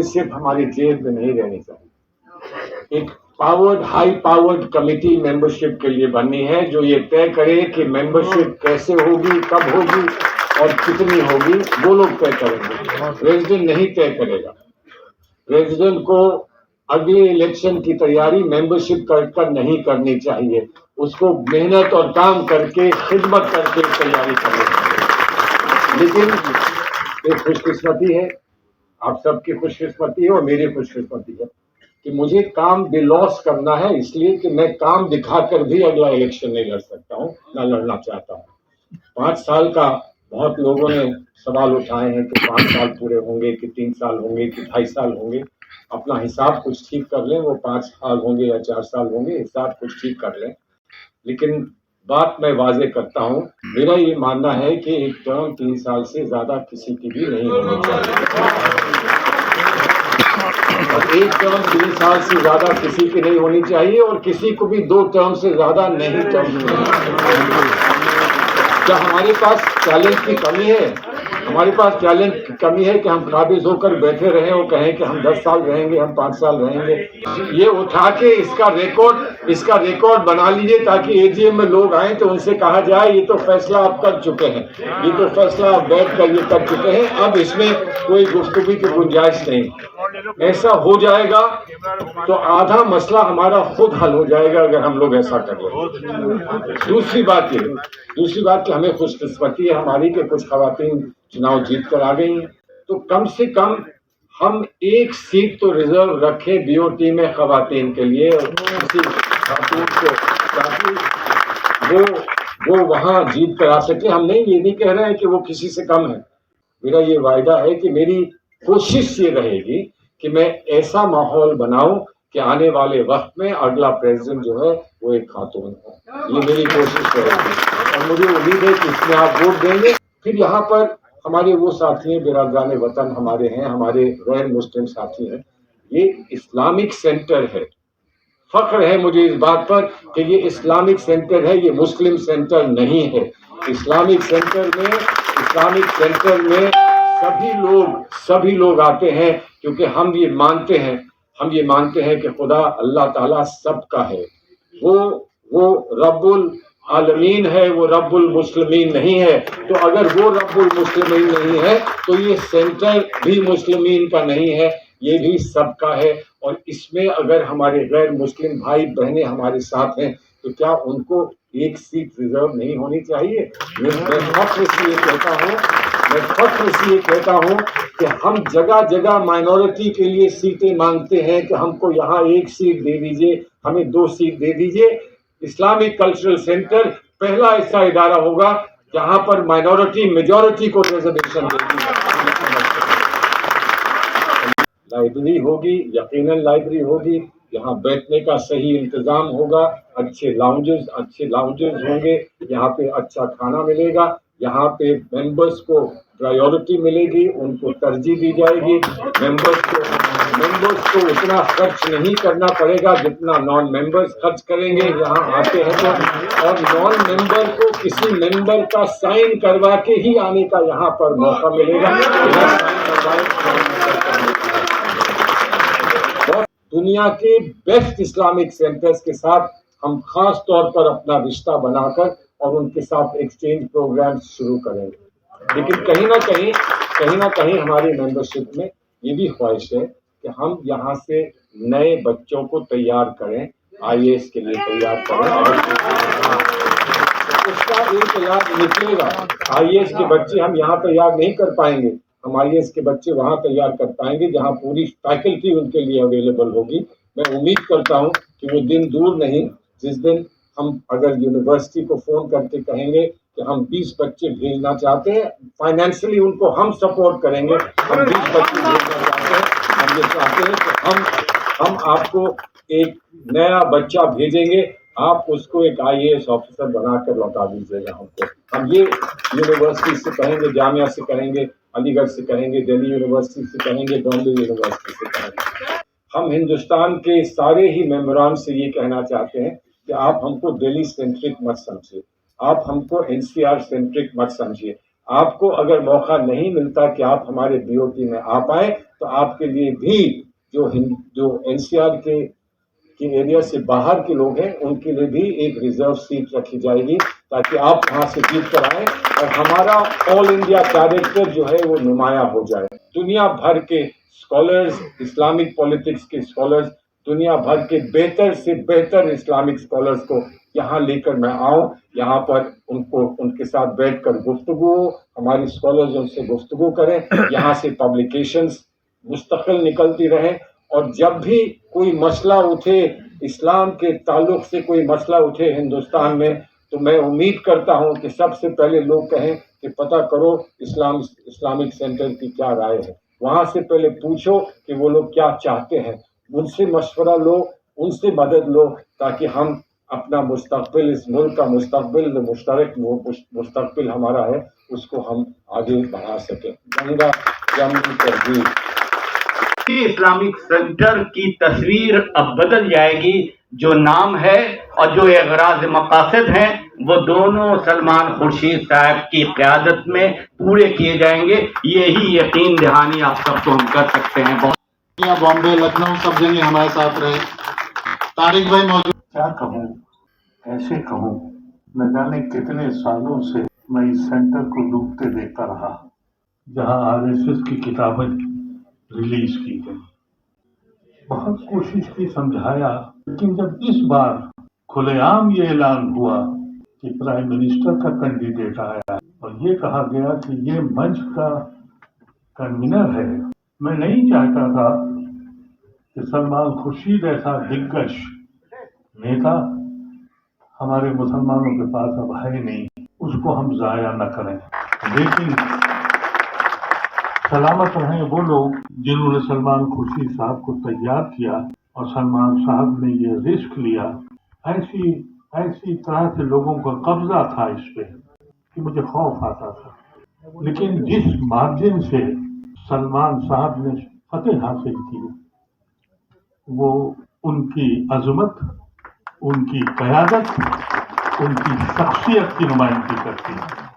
Membership हमारी जेब में नहीं रहनी चाहिए। एक हाई पावर्ड कमेटी मेंबरशिप के लिए बननी है, जो ये तय करे कि मेंबरशिप कैसे होगी, कब होगी और कितनी होगी, वो लोग तय करेंगे। प्रेसिडेंट नहीं तय करेगा। प्रेसिडेंट को अगले इलेक्शन की तैयारी मेंबरशिप कर नहीं करनी चाहिए, उसको मेहनत और काम करके, खिदमत करके तैयारी करनी चाहिए। लेकिन एक खुशकिस्मती है, आप सबकी खुशकिस्मती है और मेरी खुशकिस्मती है कि मुझे काम बिलॉस करना है, इसलिए कि मैं काम दिखाकर भी अगला इलेक्शन नहीं लड़ सकता हूँ, ना लड़ना चाहता हूँ। 5 साल का बहुत लोगों ने सवाल उठाए हैं कि 5 साल पूरे होंगे कि 3 साल होंगे कि 2.5 साल होंगे। अपना हिसाब कुछ ठीक कर लें, वो 5 साल होंगे या 4 साल होंगे, हिसाब कुछ ठीक कर लें। लेकिन बात मैं वाजे करता हूँ, मेरा ये मानना है कि एक टर्म 3 साल से ज्यादा किसी की भी नहीं होनी चाहिए, और एक टर्म 3 साल से ज्यादा किसी की नहीं होनी चाहिए, और किसी को भी 2 टर्म से ज्यादा नहीं टर्म होनी चाहिए। क्या हमारे पास टैलेंट की कमी है? हमारे पास टैलेंट की कमी है कि हम काबिज होकर बैठे रहें और कहें कि हम 10 साल रहेंगे, हम 5 साल रहेंगे। ये उठा के इसका रिकॉर्ड बना लीजिए, ताकि एजीएम में लोग आए तो उनसे कहा जाए ये तो फैसला आप कर चुके हैं, ये तो फैसला आप बैठ कर ये कर चुके हैं, अब इसमें कोई गुफ्तगू की गुंजाइश नहीं। ऐसा हो जाएगा तो आधा मसला हमारा खुद हल हो जाएगा, अगर हम लोग ऐसा कर लें। दूसरी बात कि हमें खुशकिस्मती है हमारी कि कुछ खवातीन चुनाव जीत कर आ गई हैं, तो कम से कम हम एक सीट तो रिजर्व रखें बीओटी में खवातीन के लिए, किसी खातून को, ताकि वो वहां जीत कर आ सके। हम ये नहीं कह रहे हैं कि वो किसी से कम है। मेरा ये वायदा है कि मेरी कोशिश ये रहेगी कि मैं ऐसा माहौल बनाऊं कि आने वाले वक्त में अगला प्रेसिडेंट जो है वो एक खातून हो। ये मेरी कोशिश रहेगी, और मुझे उम्मीद है कि इसमें आप वोट देंगे। फिर यहाँ पर हमारे वो साथी हैं, बिरादरान वतन हमारे हैं, हमारे गैर मुस्लिम साथी हैं। ये इस्लामिक सेंटर है, फख्र है मुझे इस बात पर कि ये इस्लामिक सेंटर है, ये मुस्लिम सेंटर नहीं है। इस्लामिक सेंटर में सभी लोग आते हैं, क्योंकि हम ये मानते हैं कि खुदा अल्लाह ताला सबका है। वो रब्बुल आलमीन है, वो रब्बुल मुस्लिमीन नहीं है। तो अगर वो रब्बुल मुस्लिमीन नहीं है तो ये सेंटर भी मुस्लिमीन का नहीं है, ये भी सबका है। और इसमें अगर हमारे गैर मुस्लिम भाई बहनें हमारे साथ हैं तो क्या उनको एक सीट रिजर्व नहीं होनी चाहिए? मैं फख्र से ये कहता हूँ कि हम जगह जगह माइनॉरिटी के लिए सीटें मांगते हैं कि हमको यहाँ 1 सीट दे दीजिए, हमें 2 सीट दे दीजिए। इस्लामिक कल्चरल सेंटर पहला ऐसा इदारा होगा जहाँ पर माइनॉरिटी मेजॉरिटी को रिजर्वेशन देगी। लाइब्रेरी होगी, यकीनन लाइब्रेरी होगी, यहाँ बैठने का सही इंतजाम होगा, अच्छे लाउंजेस होंगे, यहाँ पे अच्छा खाना मिलेगा, यहाँ पे मेंबर्स को प्रायोरिटी मिलेगी, उनको तरजीह दी जाएगी। मेंबर्स को उतना खर्च नहीं करना पड़ेगा जितना नॉन मेंबर्स खर्च करेंगे यहाँ आते हैं तो, और नॉन मेंबर को किसी मेंबर का साइन करवा के ही आने का यहाँ पर मौका मिलेगा। दुनिया के बेस्ट इस्लामिक सेंटर्स के साथ हम खास तौर पर अपना रिश्ता बनाकर और उनके साथ एक्सचेंज प्रोग्राम शुरू करेंगे। लेकिन कहीं ना कहीं हमारी मेंबरशिप में ये भी ख्वाहिश है कि हम यहाँ से नए बच्चों को तैयार करें, आईएएस के लिए तैयार करें, और उसका एक इलाज निकलेगा। आईएएस के बच्चे हम यहाँ तैयार नहीं कर पाएंगे, हम आईएएस के बच्चे वहां तैयार कर पाएंगे जहां पूरी फैकल्टी उनके लिए अवेलेबल होगी। मैं उम्मीद करता हूं कि वो दिन दूर नहीं जिस दिन हम अगर यूनिवर्सिटी को फोन करके कहेंगे कि हम 20 बच्चे भेजना चाहते हैं, फाइनेंशियली उनको हम सपोर्ट करेंगे, हम 20 बच्चे भेजना चाहते हैं, हम ये चाहते हैं कि हम आपको एक नया बच्चा भेजेंगे, आप उसको एक आईएएस ऑफिसर बनाकर लौटा दीजिएगा हमको। हम ये यूनिवर्सिटी से कहेंगे, जामिया से कहेंगे, अलीगढ़ से कहेंगे, दिल्ली यूनिवर्सिटी से कहेंगे, बॉम्बे यूनिवर्सिटी से कहेंगे। हम हिंदुस्तान के सारे ही मेंबरान से ये कहना चाहते हैं कि आप हमको दिल्ली सेंट्रिक मत समझिए, आप हमको एनसीआर सेंट्रिक मत समझिए। आपको अगर मौका नहीं मिलता कि आप हमारे बीओटी में आ पाए تو آپ کے لیے بھی جو NCR کے ایریا سے باہر کے لوگ ہیں ان کے لیے بھی ایک ریزرو سیٹ رکھی جائے گی تاکہ آپ وہاں سے جیت کر آئیں اور ہمارا آل انڈیا کیریکٹر جو ہے وہ نمایاں ہو جائے. دنیا بھر کے اسکالرز، اسلامک پالیٹکس کے اسکالرز، دنیا بھر کے بہتر سے بہتر اسلامک اسکالرز کو یہاں لے کر میں آؤں، یہاں پر ان کے ساتھ بیٹھ کر گفتگو، ہماری اسکالرز ان سے گفتگو کریں، یہاں سے پبلیکیشنز مستقل نکلتی رہیں، اور جب بھی کوئی مسئلہ اٹھے، اسلام کے تعلق سے کوئی مسئلہ اٹھے ہندوستان میں، تو میں امید کرتا ہوں کہ سب سے پہلے لوگ کہیں کہ پتہ کرو اسلامک سینٹر کی کیا رائے ہے. وہاں سے پہلے پوچھو کہ وہ لوگ کیا چاہتے ہیں، ان سے مشورہ لو، ان سے مدد لو، تاکہ ہم اپنا مستقبل، اس ملک کا مستقبل، جو مشترک مستقبل ہمارا ہے، اس کو ہم آگے بڑھا سکیں. گنگا جمنی تہذیب. اسلامک سینٹر کی تصویر اب بدل جائے گی. جو نام ہے اور جو اغراض مقاصد ہیں وہ دونوں سلمان خورشید صاحب کی قیادت میں پورے کیے جائیں گے. یہی یقین دہانی آپ سب کو ہم کر سکتے ہیں. بامبے، لکھنؤ، سب جگہ ہمارے ساتھ رہے. طارق بھائی موجود. کیا کہوں، کیسے کہوں، نہ جانے کتنے سالوں سے میں اس سینٹر کو ڈوبتے دیکھتا رہا جہاں RSS کی کتابیں ریلیز کی گئی. بہت کوشش کی، سمجھایا، لیکن جب اس بار کھلے عام یہ اعلان ہوا کہ پرائم منسٹر کا کینڈیڈیٹ آیا اور یہ کہا گیا کہ یہ منچ کا کنوینر ہے، میں نہیں چاہتا تھا کہ سلمان خورشید ایسا دگگج نیتا ہمارے مسلمانوں کے پاس اب ہے نہیں، اس کو ہم ضائع نہ کریں. لیکن سلامت رہیں وہ لوگ جنہوں نے سلمان خورشید صاحب کو تیار کیا اور سلمان صاحب نے یہ رسک لیا. ایسی طرح سے لوگوں کا قبضہ تھا اس پہ کہ مجھے خوف آتا تھا. لیکن جس مارجن سے سلمان صاحب نے فتح حاصل کی، وہ ان کی عظمت، ان کی قیادت، ان کی شخصیت کی نمائندگی کرتی ہے.